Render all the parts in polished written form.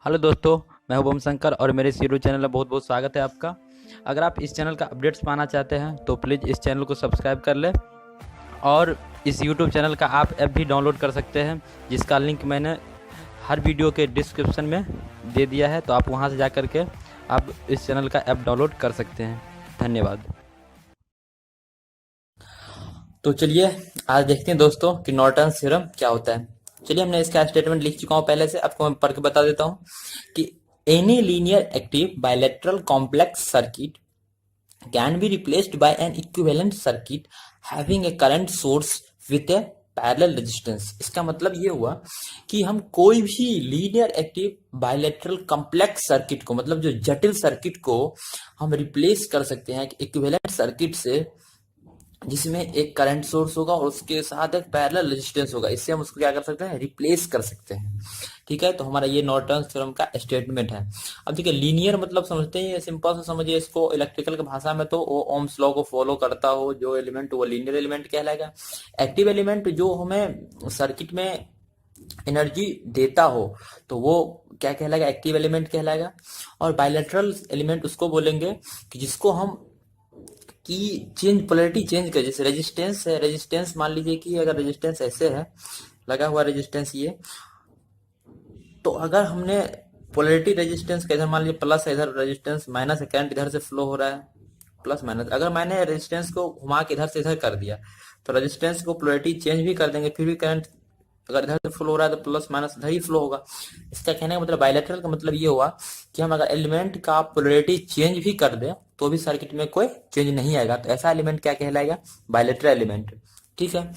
Hello दोस्तों, मैं हूं ओम शंकर और मेरे इस यूट्यूब चैनल में बहुत बहुत स्वागत है आपका। अगर आप इस चैनल का अपडेट्स पाना चाहते हैं तो प्लीज़ इस चैनल को सब्सक्राइब कर लें और इस यूट्यूब चैनल का आप ऐप भी डाउनलोड कर सकते हैं, जिसका लिंक मैंने हर वीडियो के डिस्क्रिप्शन में दे दिया है। तो आप वहां से जा कर के आप इस चैनल का ऐप डाउनलोड कर सकते हैं। धन्यवाद। तो चलिए आज देखते हैं दोस्तों कि नॉर्टन्स थ्योरम क्या होता है। चलिए, हमने इसका स्टेटमेंट लिख चुका हूं पहले से, आपको मैं पढ़ के बता देता हूं कि any linear active bilateral complex circuit can be replaced by N equivalent circuit having a current source with A parallel resistance. इसका मतलब ये हुआ कि हम कोई भी linear active bilateral complex circuit को, मतलब जो जटिल सर्किट को, हम रिप्लेस कर सकते हैं इक्विवेलेंट सर्किट से, जिसमें एक करंट सोर्स होगा और उसके साथ एक पैरेलल रेजिस्टेंस होगा। इससे हम उसको क्या कर सकते हैं, रिप्लेस कर सकते हैं। ठीक है, तो हमारा ये नॉर्टन्स थ्योरम का स्टेटमेंट है। अब देखिए, लीनियर मतलब समझते हैं, सिंपल से समझिए इसको इलेक्ट्रिकल की भाषा में, तो वो ओम्स लॉ को फॉलो करता हो जो एलिमेंट, वो लीनियर एलिमेंट कहलाएगा। एक्टिव एलिमेंट जो हमें सर्किट में एनर्जी देता हो तो वो क्या कहलाएगा, एक्टिव एलिमेंट कहलाएगा। और बायलैटरल एलिमेंट उसको बोलेंगे कि जिसको हम कि चेंज, पोलैरिटी चेंज कर, जैसे रेजिस्टेंस है, रेजिस्टेंस मान लीजिए कि अगर रेजिस्टेंस ऐसे है, लगा हुआ रेजिस्टेंस ये, तो अगर हमने पोलैरिटी रेजिस्टेंस का इधर मान लीजिए प्लस है, इधर रेजिस्टेंस माइनस है, करंट इधर से फ्लो हो रहा है प्लस माइनस, अगर मैंने रेजिस्टेंस को घुमा के इधर से इधर कर दिया तो रेजिस्टेंस को पोलैरिटी चेंज भी कर देंगे, फिर भी करंट अगर इधर से फ्लो हो रहा है तो प्लस माइनस इधर ही फ्लो होगा। इसका कहने का मतलब, बायलैटरल का मतलब ये हुआ कि हम अगर एलिमेंट का पोलैरिटी चेंज भी कर दें तो भी सर्किट में कोई चेंज नहीं आएगा। तो ऐसा एलिमेंट क्या कहलाएगा, बायलैटरल एलिमेंट। ठीक है,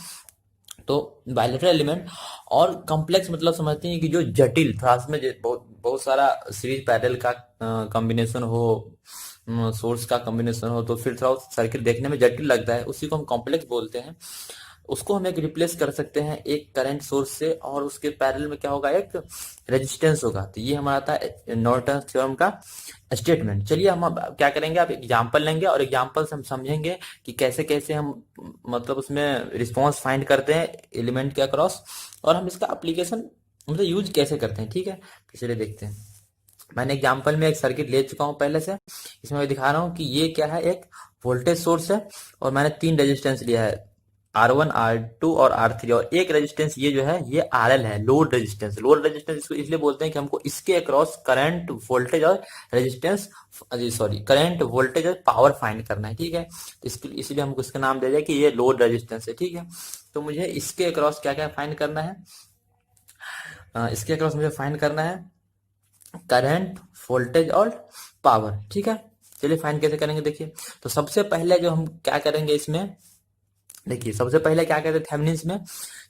तो बायलैटरल एलिमेंट। और कॉम्प्लेक्स मतलब समझते हैं कि जो जटिल, थोड़ा में बहुत बहुत सारा सीरीज पैरेलल का कॉम्बिनेशन हो, सोर्स का कॉम्बिनेशन हो, तो फिर थोड़ा सर्किट देखने में जटिल लगता है, उसी को हम कॉम्प्लेक्स बोलते हैं। उसको हम एक रिप्लेस कर सकते हैं एक करंट सोर्स से, और उसके पैरेलल में क्या होगा, एक रेजिस्टेंस होगा। तो ये हमारा था नॉर्टन थ्योरम का स्टेटमेंट। चलिए हम अब क्या करेंगे, आप एग्जांपल लेंगे और एग्जांपल से हम समझेंगे कि कैसे कैसे हम मतलब उसमें रिस्पॉन्स फाइंड करते हैं एलिमेंट के अक्रॉस, और हम इसका एप्लीकेशन मतलब यूज कैसे करते हैं। ठीक है, तो चलिए देखते हैं। मैंने एग्जांपल में एक सर्किट ले चुका हूं पहले से, इसमें मैं दिखा रहा हूं कि ये क्या है, एक वोल्टेज सोर्स है और मैंने 3 रेजिस्टेंस लिया है, R1, R2 और R3, और एक रेजिस्टेंस ये जो है ये RL है, लोड रेजिस्टेंस। लोड रेजिस्टेंस इसको इसलिए बोलते हैं कि हमको इसके अक्रॉस करंट, वोल्टेज और रेजिस्टेंस, सॉरी, करंट, वोल्टेज और पावर फाइंड करना है। ठीक है, तो इसके इसलिए हमको इसका नाम दे दिया कि ये लोड रेजिस्टेंस है। ठीक है, तो मुझे इसके अक्रॉस क्या क्या फाइंड करना है, इसके अक्रॉस मुझे फाइंड करना है करंट, वोल्टेज और पावर। ठीक है, चलिए फाइंड कैसे करेंगे देखिए। तो सबसे पहले जो हम क्या करेंगे इसमें, देखिए सबसे पहले क्या कहते थे थेवेनिन्स में,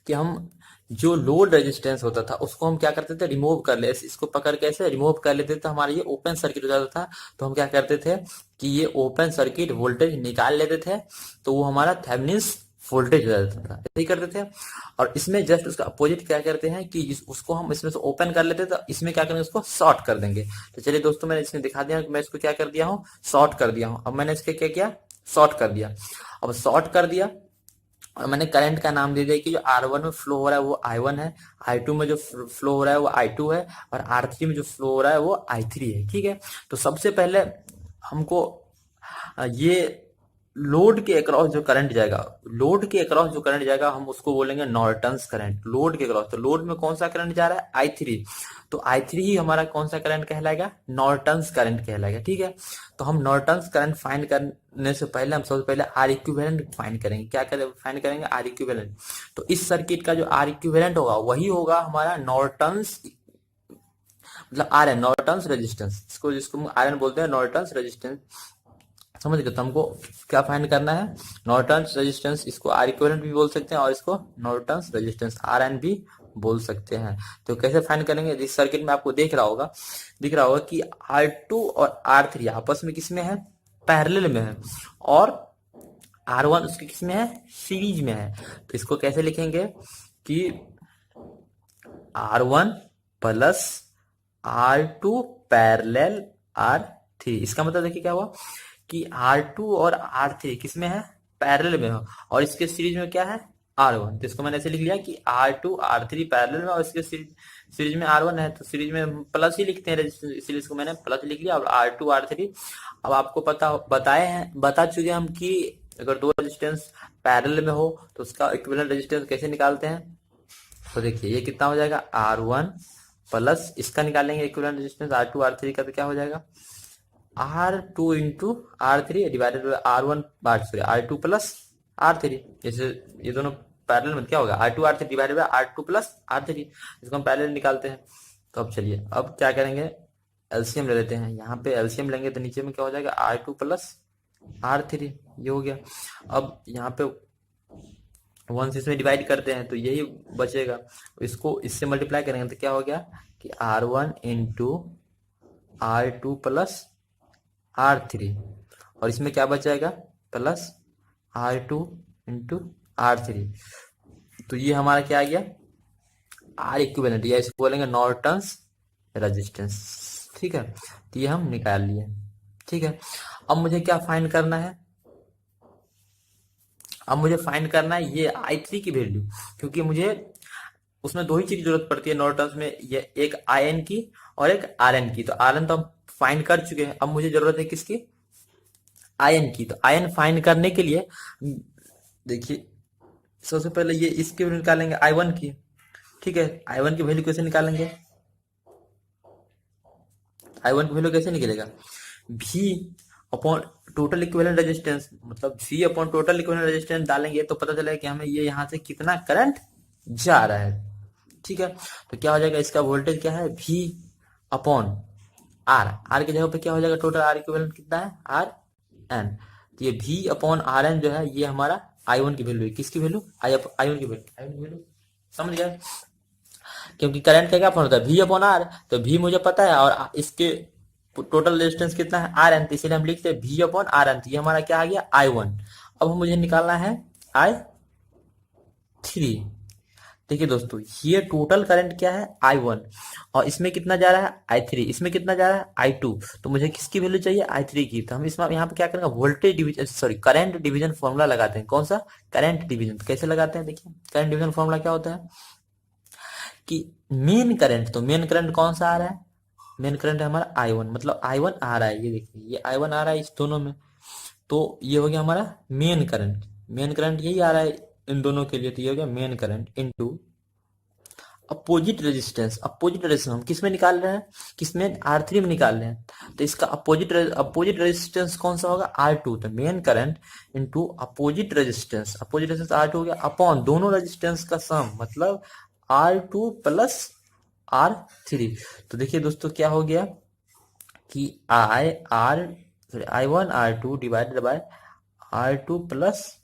कि हम जो लोड रेजिस्टेंस होता था उसको हम क्या करते थे, रिमूव कर ले, इसको पकड़ के ऐसे रिमूव कर लेते थे, हमारा ये ओपन सर्किट हो जाता था। तो हम क्या करते थे कि ये ओपन सर्किट वोल्टेज निकाल लेते थे, तो वो हमारा थेवेनिन्स वोल्टेज हो जाता था, यही करते थे। और इसमें जस्ट उसका अपोजिट क्या करते हैं कि उसको हम इसमें से ओपन कर लेते थे, तो इसमें क्या करेंगे, उसको शॉर्ट कर देंगे। तो चलिए दोस्तों, मैंने इसमें दिखा दिया कि मैं इसको क्या कर दिया हूँ, शॉर्ट कर दिया हूँ। अब मैंने इसके क्या किया, शॉर्ट कर दिया। अब शॉर्ट कर दिया और मैंने करंट का नाम दे दिया कि जो R1 में फ्लो हो रहा है वो I1 है, I2 में जो फ्लो हो रहा है वो I2 है, और R3 में जो फ्लो हो रहा है वो I3 है। ठीक है, तो सबसे पहले हमको ये लोड के अक्रॉस जो करंट जाएगा, लोड के अक्रॉस जो करंट जाएगा हम उसको बोलेंगे नॉर्टन्स करंट। लोड के अक्रॉस, तो लोड में कौन सा करंट जा रहा है, I3, तो I3 ही हमारा कौन सा करंट कहलाएगा, नॉर्टन्स करंट कहलाएगा। ठीक है, तो हम नॉर्टन्स करंट फाइंड करने से पहले हम सबसे पहले आर इक्विवेलेंट फाइंड करेंगे। क्या करें, फाइंड करेंगे आर इक्विवेलेंट। तो इस सर्किट का जो आर इक्विवेलेंट होगा वही होगा हमारा नॉर्टन्स, मतलब आर एन, नॉर्टन्स रेजिस्टेंस, इसको जिसको आर एन बोलते हैं, नॉर्टन्स रेजिस्टेंस। समझ गए, तो हमको क्या फाइंड करना है, नॉर्टन्स रेजिस्टेंस। इसको आर इक्विवेलेंट भी बोल सकते हैं और इसको नॉर्टन्स रेजिस्टेंस आर एन भी बोल सकते हैं। तो कैसे फाइंड करेंगे, इस सर्किट में आपको दिख रहा होगा कि R2 और R3 आपस में किसमें है, पैरेलल में है, और R1 उसके किसमें है, सीरीज में है। तो इसको कैसे लिखेंगे कि R1 plus R2 parallel R3। इसका मतलब देखिए क्या हुआ कि R2 और R3 किसमें है, पैरेलल में हो, और इसके सीरीज में क्या है, R1। तो इसको मैंने ऐसे लिख लिया कि R2 R3 पैरेलल में और इसके सीरीज में R1 है, तो सीरीज में प्लस ही लिखते हैं रेजिस्टेंस, इसलिए इसको मैंने प्लस लिख लिया। और R2 R3 अब आपको बता चुके हम कि अगर दो रेजिस्टेंस पैरेलल में हो तो उसका इक्विवेलेंट रेजिस्टेंस कैसे निकालते हैं। तो देखिए ये कितना हो जाएगा, R1 प्लस इसका निकालेंगे इक्विवेलेंट रेजिस्टेंस R2 R3 का, तो क्या हो जाएगा R2 into R3 divided by R1 sorry R2 plus R3। जैसे ये दोनों पैरेलल में क्या होगा, R2 R3 divided by R2 plus R3, इसको हम पैरेलल निकालते हैं। तो अब चलिए अब क्या करेंगे, एलसीएम ले लेते हैं। यहाँ पे एलसीएम लेंगे तो नीचे में क्या हो जाएगा, R2 प्लस R3, ये हो गया। अब यहाँ पे 1 से इसमें डिवाइड करते हैं तो यही बचेगा, इसको इससे मल्टीप्लाई करेंगे तो क्या हो गया कि R1 into R2 plus R3, और इसमें क्या बच जाएगा प्लस R2 इंटू R3। तो ये हमारा क्या आ गया, R इक्विवेलेंट, या इसको बोलेंगे नॉर्टन्स रेजिस्टेंस। ठीक है, तो ये हम निकाल लिए। ठीक है, अब मुझे क्या फाइंड करना है, अब मुझे फाइंड करना है ये I3 की वैल्यू, क्योंकि मुझे उसमें दो ही चीज की जरूरत पड़ती है नॉर्टन्स में, ये एक IN की और एक RN की। तो RN तो हम फाइंड कर चुके हैं, अब मुझे जरूरत है किसकी, IN की। तो IN फाइंड करने के लिए देखिए सबसे पहले ये इसकी वैल्यू निकालेंगे I1 की। ठीक है, I1 की वैल्यू कैसे निकालेंगे, I1 की वैल्यू कैसे निकलेगा, V upon total equivalent resistance, मतलब V upon total equivalent resistance डालेंगे तो पता चलेगा कि हमें ये यहाँ से कितना करंट जा रहा है। ठीक है, तो क्या हो जाएगा, इसका वोल्टेज क्या है, V अपॉन R की जगह पे क्या हो जाएगा, टोटल R इक्विवेलेंट कितना है, RN। तो ये V अपॉन RN जो है ये हमारा I1 की वैल्यू है। किसकी वैल्यू, I1 की वैल्यू, समझ गया। क्योंकि करंट का क्या फॉर्म होता है, V अपॉन R, तो V मुझे पता है और इसके टोटल रेजिस्टेंस कितना है, RN, तो इसीलिए हम लिखते हैं V अपॉन RN। तो ये हमारा क्या आ गया, I1। अब मुझे निकालना है I3। देखिए दोस्तों ये टोटल करंट क्या है, I1, और इसमें कितना जा रहा है I3, इसमें कितना जा रहा है I2। तो मुझे किसकी वैल्यू चाहिए, I3 की। तो हम इसमें यहाँ पे क्या करेंगे, voltage division sorry current division formula लगाते हैं। कौन सा, करंट डिवीजन। कैसे लगाते हैं, देखिए करंट डिवीजन फॉर्मूला क्या होता है कि मेन करंट, तो मेन करंट कौन सा आ रहा है, मेन करंट है हमारा I1, मतलब I1 आ रहा है, ये देखिए ये I1 आ रहा है इस दोनों में, तो ये हो गया हमारा मेन करंट। मेन करंट यही आ रहा है इन दोनों के लिए, तो ये हो गया main current into opposite resistance. Opposite resistance हम किस में निकाल रहे हैं, किसमें, R3 में निकाल रहे हैं। तो इसका अपोजिट रेजिस्टेंस कौन सा होगा, R2। तो main current into opposite resistance, opposite resistance R2 हो गया अपॉन दोनों रेजिस्टेंस का सम, मतलब R2 प्लस R3। तो देखिए दोस्तों क्या हो गया कि I1 R2 divided by R2 plus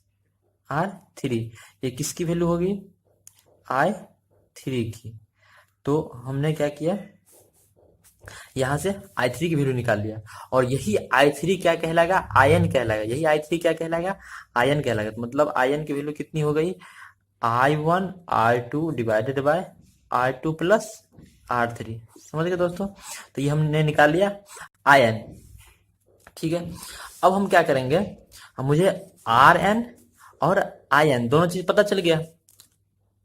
R3, ये किसकी वैल्यू होगी, I3 की। तो हमने क्या किया, यहां से I3 की वैल्यू निकाल लिया, और यही I3 क्या कहलाएगा, IN कहलाएगा। यही I3 क्या कहलाएगा, IN कहलाएगा। तो मतलब IN की वैल्यू कितनी हो गई, I1 R2 divided by R2 plus R3। समझ गए दोस्तों, तो ये हमने निकाल लिया IN। ठीक है, अब हम क्या करेंगे, हम मुझे RN और IN दोनों चीज पता चल गया।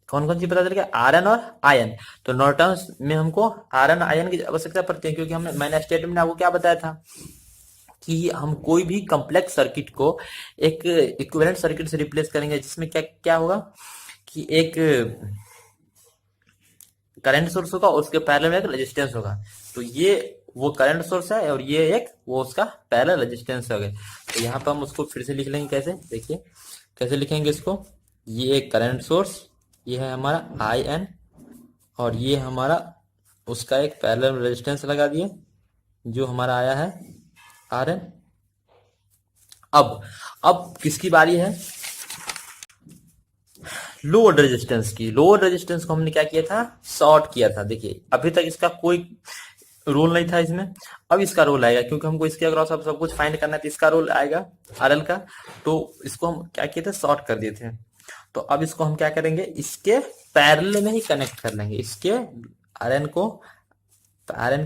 कौन कौन सी पता चल गया, RN और IN। तो नॉर्टन्स में हमको RN IN की आवश्यकता पड़ती है, क्योंकि मैंने स्टेटमेंट में आपको क्या बताया था कि हम कोई भी कॉम्प्लेक्स सर्किट को एक इक्विवेलेंट सर्किट से रिप्लेस करेंगे, जिसमें क्या क्या होगा कि एक करंट सोर्स होगा और उसके पैरेलल में एक रेजिस्टेंस होगा। तो ये वो करंट सोर्स है और ये एक वो उसका पैरेलल रेजिस्टेंस हो गया। तो यहाँ पर हम उसको फिर से लिख लेंगे, कैसे, देखिए कैसे लिखेंगे इसको, ये एक करंट सोर्स, ये है हमारा IN, और ये हमारा उसका एक पैरेलल रेजिस्टेंस लगा दिए जो हमारा आया है RN। अब किसकी बारी है, लोड रेजिस्टेंस की। लोड रेजिस्टेंस को हमने क्या किया था, शॉर्ट किया था। देखिए अभी तक इसका कोई रोल नहीं था इसमें, अब इसका रोल आएगा, क्योंकि हमको इसके अक्रॉस अब सब कुछ फाइंड करना है, तो इसका रोल आएगा RL का। तो इसको हम क्या किए थे, शॉर्ट कर दिए थे। तो अब इसको हम क्या करेंगे, इसके पैरेलल में ही कनेक्ट कर लेंगे, इसके RN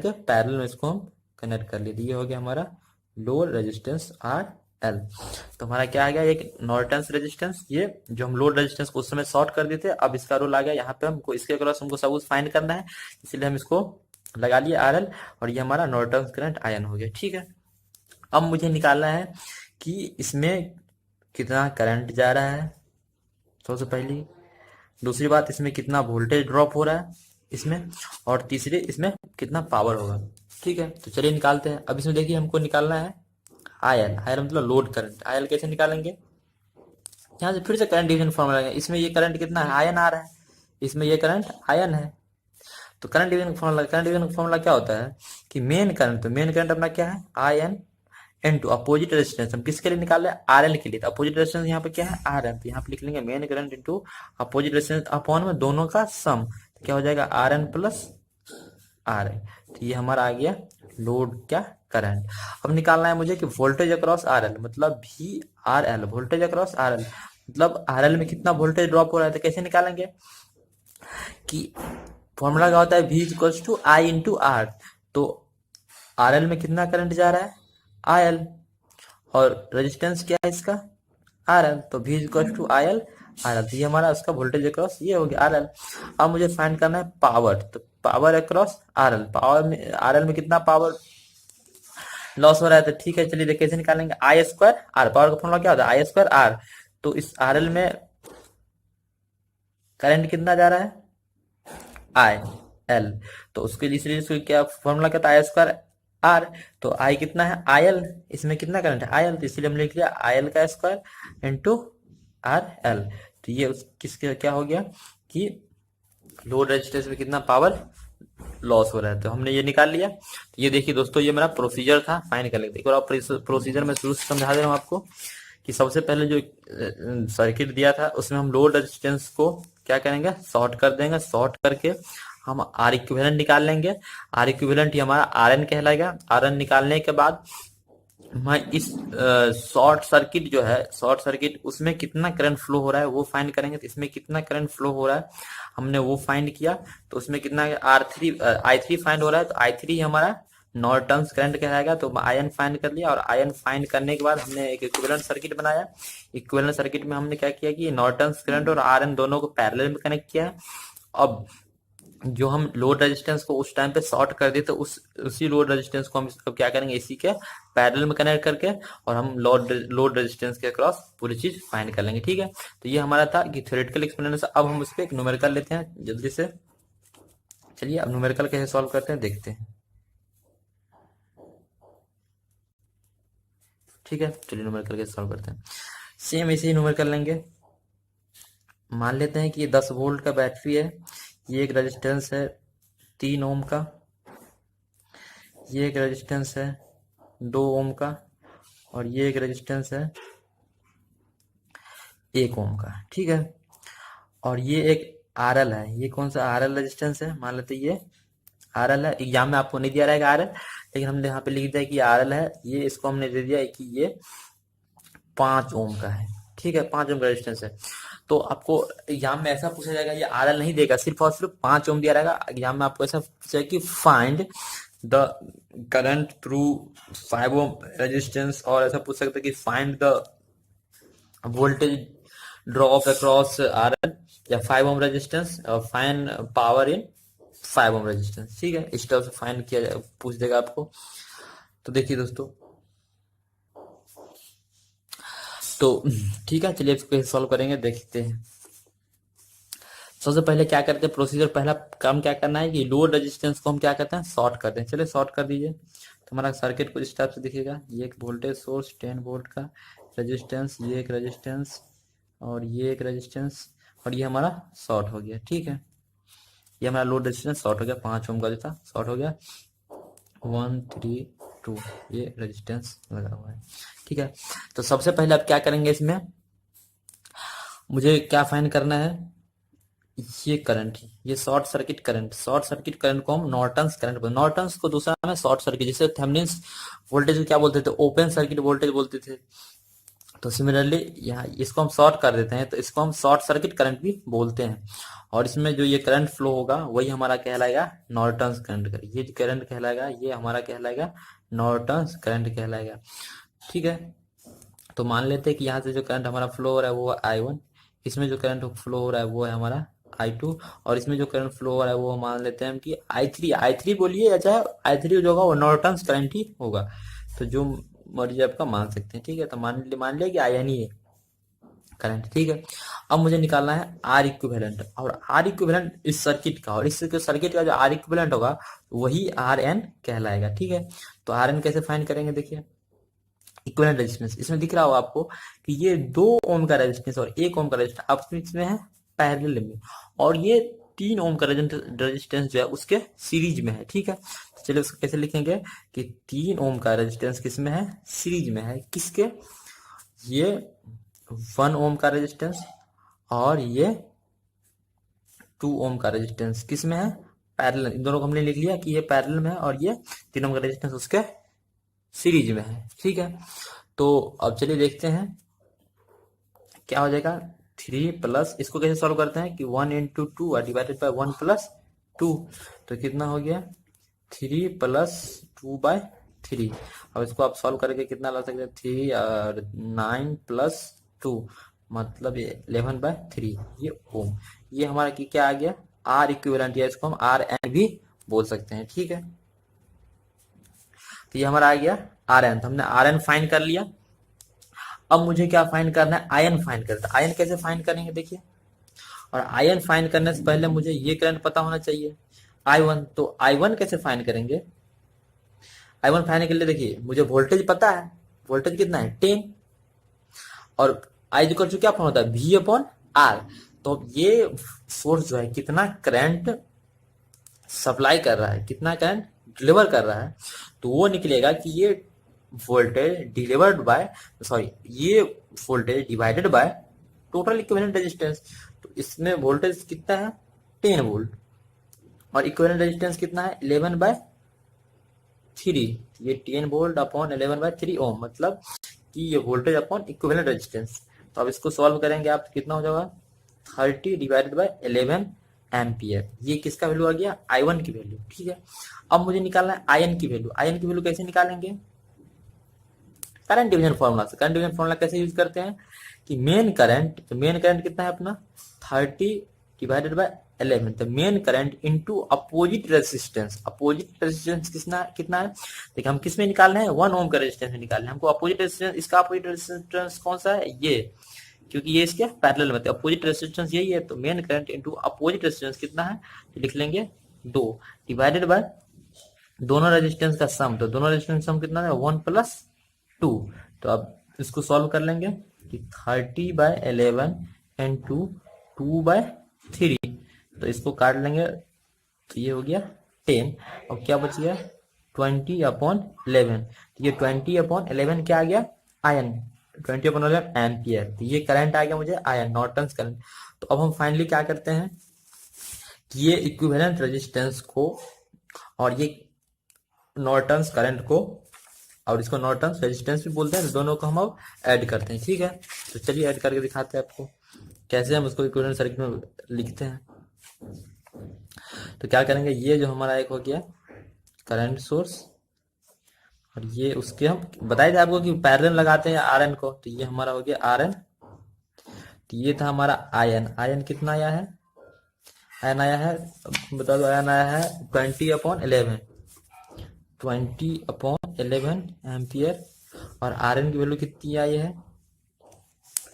के पैरेलल में इसको हम कनेक्ट कर लिए। ये हो गया हमारा लोड रेजिस्टेंस R एल। तो हमारा क्या आ गया, एक नॉर्टन्स रेजिस्टेंस, ये जो हम लोड रेजिस्टेंस को उस समय शॉर्ट कर देते, अब इसका रोल आ गया यहाँ पे, हमको इसके अक्रॉस हमको सब कुछ फाइंड करना है, इसलिए हम इसको लगा लिए आर एल, और ये हमारा नॉर्टन्स करंट आयन हो गया। ठीक है, अब मुझे निकालना है कि इसमें कितना करंट जा रहा है सबसे पहली, दूसरी बात इसमें कितना वोल्टेज ड्रॉप हो रहा है इसमें, और तीसरी इसमें कितना पावर होगा। ठीक है, तो चलिए निकालते हैं। अब इसमें देखिए हमको निकालना है आयल, आयल मतलब लोड करंट। आयल कैसे निकालेंगे, यहाँ से फिर से करंट डिवीजन फॉर्मूला है, इसमें ये करंट कितना है, आयन आ रहा है, इसमें ये करंट आयन है, तो current division formula, current division formula क्या होता है कि मेन करंट, तो मेन करंट अपना क्या है, I N into opposite resistance. हम किसके लिए निकाल रहे हैं, आर एल के लिए, तो अपोजिट रेजिस्टेंस यहाँ पे क्या है, आर एल, तो यहाँ पे लिख लेंगे main current into opposite resistance upon में दोनों का सम, तो क्या हो जाएगा R N plus R L. तो ये हमारा आ गया लोड क्या, करंट। अब निकालना है मुझे कि वोल्टेज अक्रॉस आर एल, मतलब V R L, voltage across R L मतलब आर एल में कितना वोल्टेज ड्रॉप हो रहा है। तो कैसे निकालेंगे कि फॉर्मूला क्या होता है, V equals to I into R, तो आर एल में कितना करंट जा रहा है, आई एल, और रेजिस्टेंस क्या है इसका, आर एल, तो V equals to I L R L, तो ये हमारा उसका वोल्टेज अक्रॉस ये हो गया आर एल। अब मुझे फाइंड करना है पावर, तो power across R L, power में आर एल में कितना पावर लॉस हो रहा है। तो ठीक है, चलिए देखिए कैसे निकालेंगे, आई स्क्वायर आर, पावर का फॉर्मूला क्या होता है, आई स्क्वायर आर, तो इस आर एल में करंट कितना जा रहा है, आई एल, तो उसके लिए क्या फॉर्मूला क्या था, आई स्क्वायर आर, तो आई कितना है, आई एल, इसमें कितना करंट है, आई एल, तो इसलिए हम लिख लिया आई एल का स्क्वायर इंटू आर एल। तो ये किसके क्या हो गया कि लोड रेजिस्टेंस में कितना पावर लॉस हो रहा है, तो हमने ये निकाल लिया। तो ये देखिए दोस्तों, ये मेरा प्रोसीजर था फाइंड करने का। एक बार प्रोसीजर में शुरू से समझा दे रहा हूँ आपको कि सबसे पहले जो सर्किट दिया था उसमें हम लोड रेजिस्टेंस को क्या करेंगे, शॉर्ट कर देंगे, शॉर्ट करके हम आर इक्विवेलेंट निकाल लेंगे। आर इक्विवेलेंट ही हमारा आर एन कहलाएगा। आर एन निकालने के बाद मैं इस शॉर्ट सर्किट जो है, शॉर्ट सर्किट उसमें कितना करंट फ्लो हो रहा है वो फाइंड करेंगे। तो इसमें कितना करंट फ्लो हो रहा है हमने वो फाइंड किया, तो उसमें कितना R three I three find हो रहा है, तो आई थ्री हमारा नॉर्टन्स करंट कहलाएगा। तो आयन फाइंड कर लिया, और आयन फाइंड करने के बाद हमने एक इक्विवेलेंट सर्किट बनाया। इक्विवेलेंट सर्किट में हमने क्या किया कि नॉर्टन्स करंट और आर एन दोनों को पैरेलल में कनेक्ट किया है। अब जो हम लोड रेजिस्टेंस को उस टाइम पे शॉर्ट कर दिए, तो उसी लोड रेजिस्टेंस को हम अब क्या करेंगे, इसी के पैरेलल में कनेक्ट करके, और हम लोड रेजिस्टेंस के अक्रॉस पूरी चीज फाइंड कर लेंगे। ठीक है, तो ये हमारा था कि थ्योरेटिकल एक्सप्लेनेशन। अब हम उस पर एक न्यूमेरिकल लेते हैं जल्दी से। चलिए अब न्यूमेरिकल कैसे सॉल्व करते हैं देखते हैं। ठीक है, चलिए न्यूमेरिकल कैसे सॉल्व करते हैं। सेम ऐसे ही न्यूमेरिकल लेंगे। मान लेते हैं कि ये 10 वोल्ट का बैटरी है, ये एक रेजिस्टेंस है 3 ओम का, ये एक रेजिस्टेंस है 2 ओम का, और ये एक रेजिस्टेंस है 1 ओम का। ठीक है, और ये एक आर एल है, ये कौन सा आर एल रेजिस्टेंस है, मान लेते ये आर एल है। एग्जाम में आपको नहीं दिया रहेगा आर एल, लेकिन हमने यहाँ पे लिख दिया कि आर एल है। ये इसको हमने दे दिया कि ये 5 ओम का है। ठीक है, 5 ओम का रेजिस्टेंस है। तो आपको एग्जाम में ऐसा पूछा जाएगा, ये आर एल नहीं देगा, सिर्फ और सिर्फ 5 ओम दिया रहेगा। एग्जाम में आपको ऐसा पूछा कि find the current through 5 ohm resistance, और ऐसा पूछ सकते हैं कि find the voltage drop across R L या 5 ओम रेजिस्टेंस, और find power in 5 ohm resistance. ठीक है, इस तरह से फाइंड किया जाए, पूछ देगा आपको। तो देखिए दोस्तों, तो ठीक है, चलिए इसको सॉल्व करेंगे, देखते हैं। सबसे पहले क्या करते हैं, प्रोसीजर पहला काम क्या करना है कि लोड रेजिस्टेंस को हम क्या करते हैं, शॉर्ट करते हैं। चलिए शॉर्ट कर दीजिए, तो हमारा सर्किट कुछ इस टाइप से दिखेगा। ये एक वोल्टेज सोर्स 10 वोल्ट का रेजिस्टेंस, ये एक रेजिस्टेंस, और ये एक रेजिस्टेंस, और ये हमारा शॉर्ट हो गया। ठीक है, ये हमारा लोड रेजिस्टेंस शॉर्ट हो गया, 5 ओम का जो था शॉर्ट हो गया। 1 3 2 ये रेजिस्टेंस लगा हुआ है। ठीक है, तो सबसे पहले अब क्या करेंगे, इसमें मुझे क्या फाइंड करना है, ये करंट, ये short circuit current, short circuit current को हम नॉर्टन्स करंट, नॉर्टन्स को दूसरा नाम है शॉर्ट सर्किट। जैसे थेवेनिन्स वोल्टेज को क्या बोलते थे, ओपन सर्किट वोल्टेज बोलते थे। तो सिमिलरली यहाँ इसको हम शॉर्ट कर देते हैं, तो इसको हम शॉर्ट सर्किट करंट भी बोलते हैं। और इसमें जो ये करंट फ्लो होगा वही हमारा कहलाएगा नॉर्टन्स करंट। ये करंट कहलाएगा, ये हमारा कहलाएगा नॉर्टन्स करंट कहलाएगा। ठीक है, तो मान लेते हैं कि यहाँ से जो करंट हमारा फ्लो हो रहा है वो I1, इसमें जो करंट फ्लो हो रहा है वो है हमारा I2, और इसमें जो करंट फ्लो हो रहा है वो मान लेते हैं हम कि I3 बोलिए या चाहे I3 जो होगा वो नॉर्टन्स करंट ही होगा। तो जो मर्जी आपका मान सकते हैं, ठीक है। तो मान लिया कि आयन ही है करंट, ठीक है। अब मुझे निकालना है आर इक्विवेलेंट, और आर इक्विवेलेंट इस सर्किट का, और इस सर्किट का जो आर इक्विवेलेंट होगा वही आर एन कहलाएगा, ठीक है। तो आर एन कैसे फाइंड करेंगे, देखिए इक्विवेलेंट रेजिस्टेंस इसमें दिख रहा होगा आपको कि ये 2 ओम का रेजिस्टेंस और 1 ओम का रेजिस्टेंस आपस में है पैरेलल में, और ये 3 ओम का रेजिस्टेंस जो है उसके सीरीज में है, ठीक है। तो चलिए उसको कैसे लिखेंगे कि 3 ओम का रेजिस्टेंस किस में है, सीरीज में है, किसके, ये 1 ओम का रेजिस्टेंस और ये 2 ओम का रेजिस्टेंस किस में है, पैरेलल। इन दोनों को हमने लिख लिया कि ये पैरेलल में है और ये 3 ओम का रेजिस्टेंस उसके सीरीज में है, ठीक है। तो अब चलिए देखते हैं क्या हो जाएगा। 3 प्लस, इसको कैसे सॉल्व करते हैं कि 1 इंटू 2 डिवाइडेड बाई 1 प्लस 2, तो कितना हो गया 3 प्लस 2/3। अब इसको आप सॉल्व करके कितना ला सकते हैं, 3 और 9 प्लस 2 मतलब ये 11/3, ये ओम। ये हमारा की क्या आ गया, आर इक्विवेलेंट, या इसको हम आर एन भी बोल सकते हैं, ठीक है। तो ये हमारा आ गया आर एन, तो हमने आर एन फाइंड कर लिया। अब मुझे क्या फाइंड करना है, आयन फाइंड करना है। आयन कैसे फाइंड करेंगे देखिए, और आयन फाइंड करने से पहले मुझे ये करंट पता होना चाहिए I1। तो I1 कैसे फाइंड करेंगे, I1 फाइंड के लिए देखिए मुझे वोल्टेज पता है, वोल्टेज कितना है 10, और I इक्वल टू क्या फॉर्म होता है V/R। तो अब ये सोर्स जो है कितना करंट सप्लाई कर रहा है, कितना करंट डिलीवर कर रहा है, तो वो निकलेगा कि ये वोल्टेज डिलीवर्ड बाय, सॉरी, ये voltage divided by total equivalent resistance. तो इसमें वोल्टेज कितना है 10 वोल्ट, और इक्विवेलेंट रेजिस्टेंस कितना है 11/3। ये 10 वोल्ट अपॉन 11/3 ओम, मतलब कि ये वोल्टेज अपॉन इक्विवेलेंट रेजिस्टेंस। तो अब इसको सॉल्व करेंगे आप, कितना हो जाएगा 30 डिवाइडेड बाय 11 एम्पियर। ये किसका वैल्यू आ गया, I1 की वैल्यू, ठीक है। अब मुझे निकालना है आयन की वैल्यू। आयन की वैल्यू कैसे निकालेंगे, करंट डिवीजन फॉर्मूला से। करंट डिवीजन फॉर्मूला कैसे यूज करते हैं कि मेन करंट कितना है अपना 30 डिवाइडेड बाय 11, तो main current into opposite resistance. Opposite resistance कितना है देखिए, हम किस में निकालना है 1 ओम का रेजिस्टेंस में निकालना है हमको। अपोजिट रेजिस्टेंस, इसका अपोजिट रेजिस्टेंस कौन सा है, ये, क्योंकि ये इसके पैरेलल में, तो अपोजिट रेजिस्टेंस यही है। तो main current into opposite resistance कितना है, तो लिख लेंगे 2 डिवाइडेड बाय दोनों रेजिस्टेंस का सम। तो दोनों रेजिस्टेंस सम कितना है 1 प्लस 2। तो अब इसको सॉल्व कर लेंगे कि 30/11 इंटू 2/3, तो इसको काट लेंगे तो ये हो गया 10। अब क्या बच गया 20/11। तो ये 20/11 क्या आ गया, आयन, 20/11 एम्पियर। तो ये करंट आ गया मुझे आयन, नॉर्टन्स करंट। तो अब हम फाइनली क्या करते हैं कि ये इक्विवेलेंट रेजिस्टेंस को और ये नॉर्टन्स करंट को, और इसको नॉर्टन्स रेजिस्टेंस भी बोलते हैं, तो दोनों को हम अब ऐड करते हैं, ठीक है। तो चलिए ऐड करके दिखाते हैं आपको कैसे हम उसको इक्विवेलेंट सर्किट में लिखते हैं। तो क्या करेंगे, ये जो हमारा एक हो गया करंट सोर्स, और ये उसके हम बताए थे आपको कि पैरेलल लगाते हैं आर एन को, तो ये हमारा हो गया आर एन। तो ये था हमारा आयन। आयन कितना आया है, आयन आया है, बता दो, आयन आया है 20/11, 20/11 एम्पियर। और आर एन की वैल्यू कितनी आई है,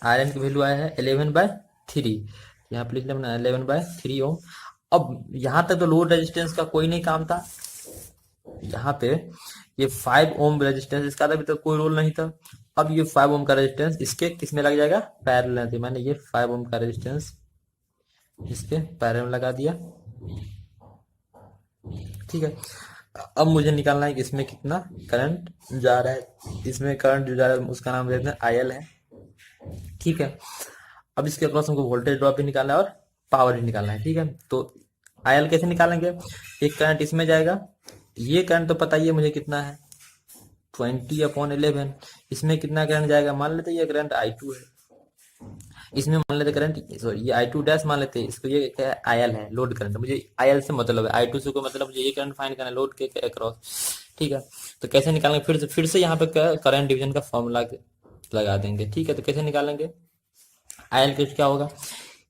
आर एन की वैल्यू आया है 11/3। यहाँ पे लिख लिया हमने 11/3 ओम। अब यहाँ तक तो लोड रेजिस्टेंस का कोई नहीं काम था, यहाँ पे ये 5 ओम रेजिस्टेंस, इसका अभी तक कोई रोल नहीं था। अब ये 5 ओम का रेजिस्टेंस इसके किस में लग जाएगा, पैरेलल में। मैंने ये 5 ओम का रेजिस्टेंस इसके पैरेलल में लगा दिया, ठीक है। अब मुझे निकालना है कि इसमें कितना करंट जा रहा है। इसमें करंट जो जा रहा है उसका नाम देते हैं आयल है, ठीक है। अब इसके अक्रॉस हमको वोल्टेज ड्रॉप भी निकालना है और पावर भी निकालना है, ठीक है। तो आयल कैसे निकालेंगे, एक करंट इसमें जाएगा, ये करंट तो पता ही है मुझे कितना है 20/11। इसमें कितना करंट जाएगा, मान लेते ये करंट I2 है, इसमें मान लेते करंट, सॉरी ये I2 डैश मान लेते हैं, इसको ये क्या है आयल है, लोड करंट। मुझे आयल से मतलब है, I2 से को मतलब मुझे ये करंट फाइंड करना है लोड के अक्रॉस, ठीक है। तो कैसे निकालेंगे, फिर से यहाँ पे करंट डिवीजन का फॉर्मूला लगा देंगे। ठीक है, तो कैसे निकालेंगे? आयल का क्या होगा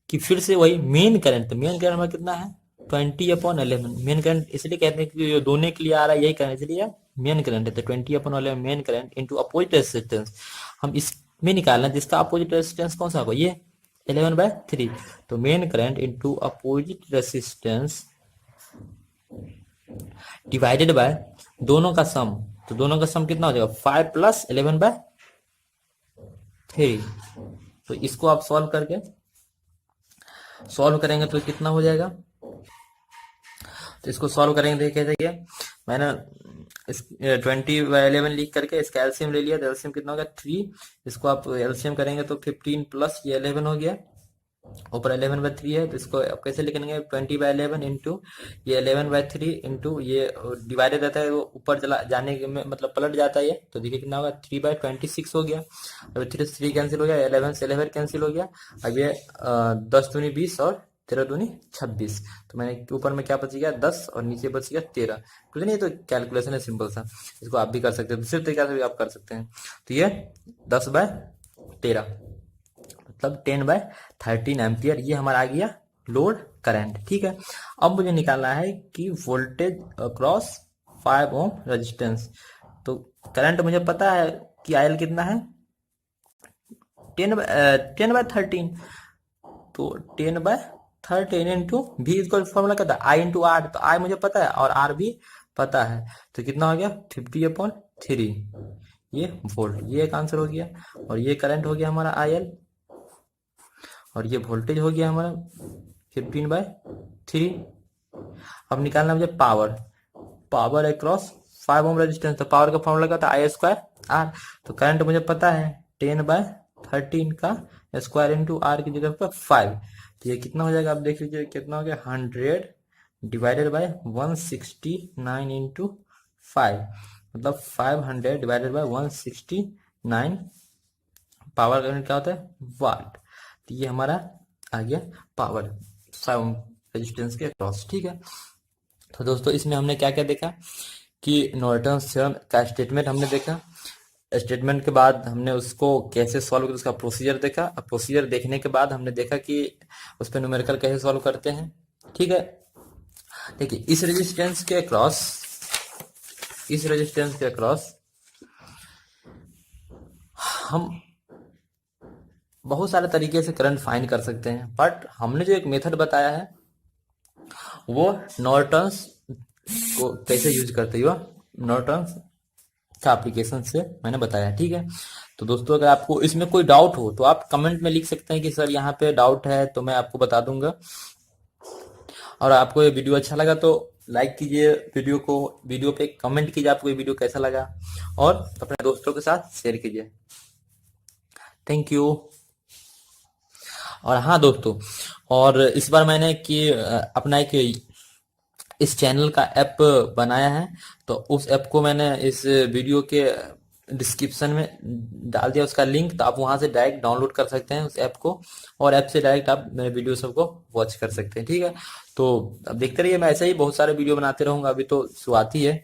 कि फिर से वही मेन करंट, मेन करंट में कितना है 20/11। मेन करंट इसलिए कहते हैं कि जो दोनों के लिए आ रहा है यही करंट, इसलिए मेन करंट है। तो 20/11 main current into opposite resistance, हम इसमें निकालना है जिसका अपोजिट रेजिस्टेंस कौन सा होगा, ये 11/3। तो main current into opposite resistance divided by दोनों का सम। तो दोनों का सम कितना हो जाएगा 5 + 11/3। तो इसको आप सॉल्व करेंगे तो कितना हो जाएगा? तो इसको सॉल्व करेंगे, देखिए देखिए मैंने इस 20/11 लिख करके इसका एलसीएम ले लिया। तो एलसीएम कितना हो गया 3। इसको आप एलसीएम करेंगे तो 15 + ये 11 हो गया, ऊपर 11/3 है। तो इसको आप कैसे लिखेंगे 20/11 इंटू ये 11/3 इंटू ये डिवाइडेड रहता है वो ऊपर चला जाने में मतलब पलट जाता है ये। तो देखिए कितना होगा 3/26 हो गया। अब 3 से 3 कैंसिल हो गया, 11 से 11 कैंसिल हो गया। अब ये 10 दूनी 20 और 13 दूनी 26। तो मैंने ऊपर में क्या बच गया 10 और नीचे बच गया 13। कुछ नहीं, तो कैलकुलेशन है सिंपल सा, इसको आप भी कर सकते हैं, दूसरे तरीके से भी आप कर सकते हैं। तो ये 10/13 मतलब 10/13 एम्पियर, ये हमारा आ गया लोड करंट। ठीक है, अब मुझे निकालना है कि वोल्टेज अक्रॉस 5 ओम रेजिस्टेंस। तो करंट मुझे पता है कि आयल कितना है 10/13। तो 10/13 इंटू भी इसको फॉर्मूला क्या था आई इंटू आर। तो आई मुझे पता है और आर भी पता है। तो कितना हो गया 50/3 ये वोल्ट, ये एक आंसर हो गया। और ये करंट हो गया हमारा आयल और ये वोल्टेज हो गया हमारा 15/3। अब निकालना मुझे power, power across 5 ohm resistance. तो पावर का फॉर्मूला क्या था I²R। तो करंट मुझे पता है 10/13 का स्क्वायर इंटू आर की जगह पर 5। तो ये कितना हो जाएगा आप देख लीजिए कितना हो गया 100 डिवाइडेड बाय 169 इंटू 5, मतलब 500 डिवाइडेड बाय 169। पावर करंट क्या होता है वाट। तो ये हमारा आ गया पावर साउंड रेजिस्टेंस के अक्रॉस। ठीक है, तो दोस्तों इसमें हमने क्या क्या देखा कि नॉर्टन्स थ्योरम का स्टेटमेंट हमने देखा। स्टेटमेंट के बाद हमने उसको कैसे सॉल्व किया उसका प्रोसीजर देखा। अब प्रोसीजर देखने के बाद हमने देखा कि उस पर न्यूमेरिकल कैसे सॉल्व करते हैं। ठीक है, देखिए इस रेजिस्टेंस के अक्रॉस, इस रेजिस्टेंस के अक्रॉस हम बहुत सारे तरीके से करंट फाइंड कर सकते हैं, बट हमने जो एक मेथड बताया है वो नॉर्टन्स को कैसे यूज करते हो, नॉर्टन्स का एप्लीकेशन से मैंने बताया। ठीक है, तो दोस्तों अगर आपको इसमें कोई डाउट हो तो आप कमेंट में लिख सकते हैं कि सर यहाँ पे डाउट है, तो मैं आपको बता दूंगा। और आपको ये वीडियो अच्छा लगा तो लाइक कीजिए वीडियो को, वीडियो पे कमेंट कीजिए आपको ये वीडियो कैसा लगा, और अपने दोस्तों के साथ शेयर कीजिए। Thank you. और हाँ दोस्तों, और इस बार मैंने कि अपना एक इस चैनल का ऐप बनाया है, तो उस ऐप को मैंने इस वीडियो के डिस्क्रिप्शन में डाल दिया उसका लिंक। तो आप वहां से डायरेक्ट डाउनलोड कर सकते हैं उस ऐप को, और ऐप से डायरेक्ट आप मेरे वीडियो सबको वॉच कर सकते हैं। ठीक है, तो अब देखते रहिए, मैं ऐसे ही बहुत सारे वीडियो बनाते रहूंगा, अभी तो शुरुआत ही है।